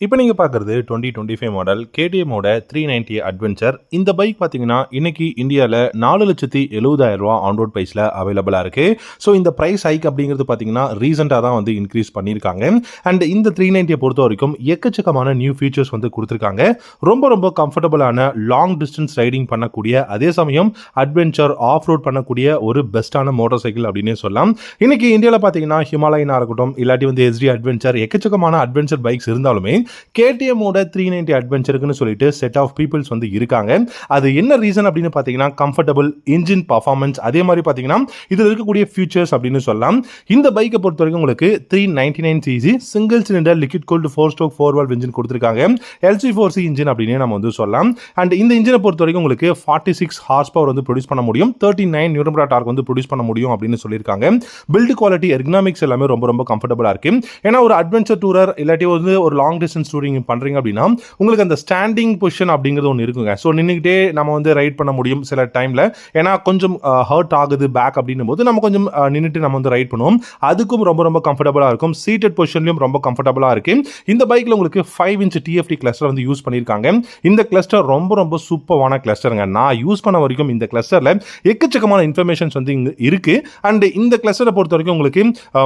இப்போ நீங்கள் பார்க்குறது 2025 மாடல் கேடிஎம்மோட 390 அட்வென்ச்சர். இந்த பைக் பார்த்தீங்கன்னா இன்னைக்கு இந்தியாவில் 4,70,000 ஆன் ரோட் ப்ரைஸில் அவைலபிளாக இருக்குது. ஸோ இந்த ப்ரைஸ் ஹைக் அப்படிங்கிறது பார்த்தீங்கன்னா ரீசெண்டாக தான் வந்து இன்க்ரீஸ் பண்ணியிருக்காங்க. அண்ட் இந்த 390 பொறுத்த வரைக்கும் எக்கச்சக்கமான நியூ ஃபீச்சர்ஸ் வந்து கொடுத்துருக்காங்க. ரொம்ப கம்ஃபர்டபுளான லாங் டிஸ்டன்ஸ் ரைடிங் பண்ணக்கூடிய, அதே சமயம் அட்வென்ச்சர் ஆஃப் ரோட் பண்ணக்கூடிய ஒரு பெஸ்ட்டான மோட்டார் சைக்கிள் அப்படின்னே சொல்லலாம். இன்னைக்கு இந்தியாவில் பார்த்தீங்கன்னா ஹிமாலயனாக இருக்கட்டும், இல்லாட்டி வந்து எஸ்டி அட்வென்ச்சர், எக்கச்சக்கமான அட்வென்ச்சர் பைக்ஸ் இருந்தாலுமே கேடிஎம்மோட 390 அட்வென்ச்சருக்குன்னு சொல்லிட்டு செட் ஆஃப் பீப்புள்ஸ் வந்து இருக்காங்க. அது என்ன ரீசன் அப்படின்னு பார்த்தீங்கன்னா கம்ஃபர்டபுள் இன்ஜின் பர்ஃபார்மன்ஸ், அதே மாதிரி பார்த்தீங்கன்னா இதில் இருக்கக்கூடிய ஃபியூச்சர்ஸ் அப்படின்னு சொல்லலாம். இந்த பைக்கை பொறுத்த வரைக்கும் உங்களுக்கு 399 CC single cylinder liquid cooled 4-stroke 4-valve engine கொடுத்துருக்காங்க. LC4C இன்ஜின் அப்படின்னு நம்ம வந்து சொல்லலாம். அண்ட் இந்த இன்ஜினை பொறுத்த வரைக்கும் உங்களுக்கு 46 ஹார்ஸ் பவர் வந்து ப்ரொடியூஸ் பண்ண முடியும், 39 நியூட்டன் டார்க் வந்து ப்ரொடியூஸ் பண்ண முடியும் அப்படின்னு சொல்லியிருக்காங்க. பில்ட் குவாலிட்டி, எர்கனாமிக்ஸ் எல்லாமே ரொம்ப கம்ஃபர்டபுளாக இருக்கு. ஏன்னா ஒரு அட்வென்ச்சர் டூரர் இல்லாட்டி வந்து ஒரு லாங் டிஸ்டன்ஸ் டூரிங் பண்றீங்க அப்படின்னா உங்களுக்கு அந்த ஸ்டாண்டிங் பொசிஷன் அப்படிங்கிறது ஒன்று இருக்குங்க. ஸோ நின்றுக்கிட்டே நம்ம வந்து ரைட் பண்ண முடியும் சில டைம்ல. ஏன்னா கொஞ்சம் ஹர்ட் ஆகுது பேக் அப்படின்னும் போது நம்ம கொஞ்சம் நின்றுட்டு நம்ம வந்து ரைட் பண்ணுவோம். அதுக்கும் ரொம்ப கம்ஃபர்டபுளாக இருக்கும். சீட்டட் பொசிஷன்லையும் ரொம்ப கம்ஃபர்டபுளாக இருக்கு. இந்த பைக்கில் உங்களுக்கு 5-inch TFT கிளஸ்டர் வந்து யூஸ் பண்ணியிருக்காங்க. இந்த கிளஸ்டர் ரொம்ப சூப்பரான கிளஸ்டருங்க. நான் யூஸ் பண்ண வரைக்கும் இந்த கிளஸ்டரில் எக்கச்சக்கமான இன்ஃபர்மேஷன்ஸ் வந்து இங்கே இருக்கு. அண்ட் இந்த கிளஸ்டரை பொறுத்த வரைக்கும் உங்களுக்கு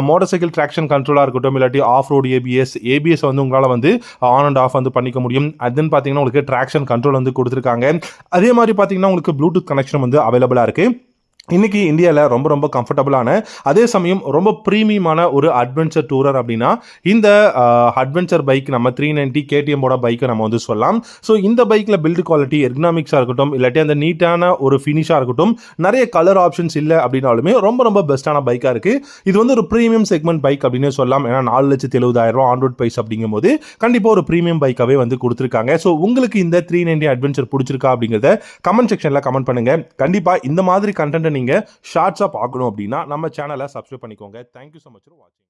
மோட்டார் சைக்கிள் ட்ராக்ஷன் கண்ட்ரோலாக இருக்கட்டும், இல்லாட்டி ஆஃப் ரோடு ஏபிஎஸ் வந்து உங்களால் வந்து ஆன் அண்ட் ஆஃப் வந்து பண்ணிக்க முடியும். அதுன்னு பார்த்தீங்கன்னா உங்களுக்கு ட்ராக்ஷன் கண்ட்ரோல் வந்து கொடுத்துருக்காங்க. அதே மாதிரி பார்த்தீங்கன்னா உங்களுக்கு ப்ளூடூத் கனெக்ஷன் வந்து அவைலபிளாக இருக்கு. இன்னைக்கு இந்தியாவில் ரொம்ப கம்ஃபர்டபுளான, அதே சமயம் ரொம்ப ப்ரீமியமான ஒரு அட்வென்ச்சர் டூரர் அப்படின்னா இந்த அட்வென்ச்சர் பைக் நம்ம 390 கேடிஎம்மோட பைக்கை நம்ம வந்து சொல்லலாம். ஸோ இந்த பைக்கில் பில்டு குவாலிட்டி, எர்கனாமிக்ஸாக இருக்கட்டும், இல்லாட்டி அந்த நீட்டான ஒரு ஃபினிஷாக இருக்கட்டும், நிறைய கலர் ஆப்ஷன்ஸ் இல்லை அப்படின்னாலுமே ரொம்ப பெஸ்ட்டான பைக்காக இருக்குது. இது வந்து ஒரு ப்ரீமியம் செக்மெண்ட் பைக் அப்படின்னு சொல்லலாம். ஏன்னா 4,70,000 ஆன் ரோட் ப்ரைஸ் அப்படிங்கும் போது கண்டிப்பாக ஒரு ப்ரீமியம் பைக்காகவே வந்து கொடுத்துருக்காங்க. ஸோ உங்களுக்கு இந்த 390 அட்வென்ச்சர் பிடிச்சிருக்கா அப்படிங்கிறத கமெண்ட் செக்ஷனில் கமெண்ட் பண்ணுங்க. கண்டிப்பாக இந்த மாதிரி கண்டென்ட் நீங்க ஷார்ட்ஸா பார்க்கணும் அப்படின்னா நம்ம சேனலை சப்ஸ்கிரைப் பண்ணிக்கோங்க. தேங்க்யூ ஸோ மச் ஃபார் வாட்சிங்.